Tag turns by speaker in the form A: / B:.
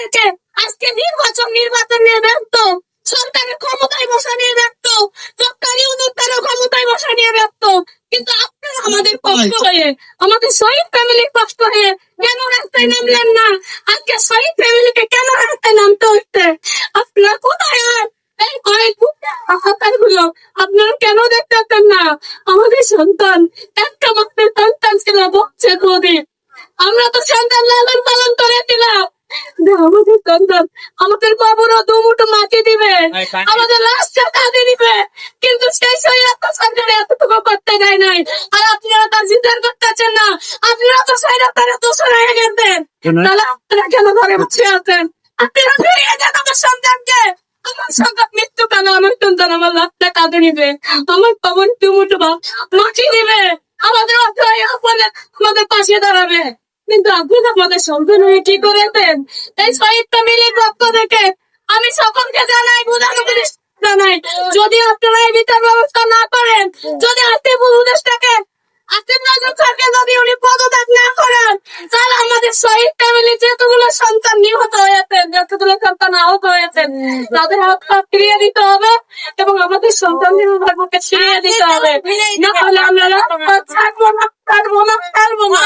A: থেকে আজকে নির্বাচন নিয়ে ব্যর্থ, সরকারের ক্ষমতায় বসা নিয়ে ব্যর্থ, ডক্টর ইউনূস তারও ক্ষমতায় বসা নিয়ে ব্যর্থ। কিন্তু আপনারা আমাদের পক্ষ হয়ে, আমাদের শহীদ ফ্যামিলির পক্ষ হয়ে কেন রাস্তায় নামলেন না? আজকে শহীদ ফ্যামিলিকে কেন রাস্তায় নামতে হচ্ছে? আপনারা কোথায়? আর এই কয়েক গুলো আপনারা কেন দেখতেন না? আমাদের সন্তান, একটা মাত্র সন্তান ছিল, বলছে প্রদীপ। আমরা তো সন্তান লালন পালন করেছিলাম। আমাদের সন্তান আমাদের বাবুরা দুমুঠো মাটি দিবে, আমাদের লাশটা কাঁদে দিবে, কিন্তু সেই সৈরাত সরকারে এতটুকু করতে দেয় নাই। আর আপনারা তার বিচার করতেছেন না। আপনারা তো সৈরাতের দোষর হয়ে গেছেন, তাহলে আপনারা কেন ঘরে বসে আছেন? আপনারা ফিরিয়ে দেন আমার সন্তানকে। আমার সন্তান মৃত্যু কেন? আমার সন্তান আমার লাশটা কাঁদে নিবে, আমার পবন দুমুঠো মাটি দিবে, আমাদের অসহায় আমাদের পাশে দাঁড়াবে। কিন্তু আপনারা আমাদের সন্তান হয়ে কি করেছেন? এই শহীদ ফ্যামিলির পক্ষ থেকে আমি সকলকে জানাই, জানাই, যদি আপনারা এই বিচার ব্যবস্থা না করেন, যদি আসিফ উপদেষ্টাকে, আসিফ নজরুল স্যারকে যদি উনি পদত্যাগ না করেন, তাহলে আমাদের শহীদ ফ্যামিলি যতগুলো সন্তান নিহত হয়েছেন, যতগুলো সন্তান আহত হয়েছেন, তাদের হাত পা ফিরিয়ে দিতে হবে এবং আমাদের সন্তানদের ভাগ্যকে ফিরিয়ে দিতে হবে। না হলে আমরা থাকবো না, থাকবো না, থাকবো না।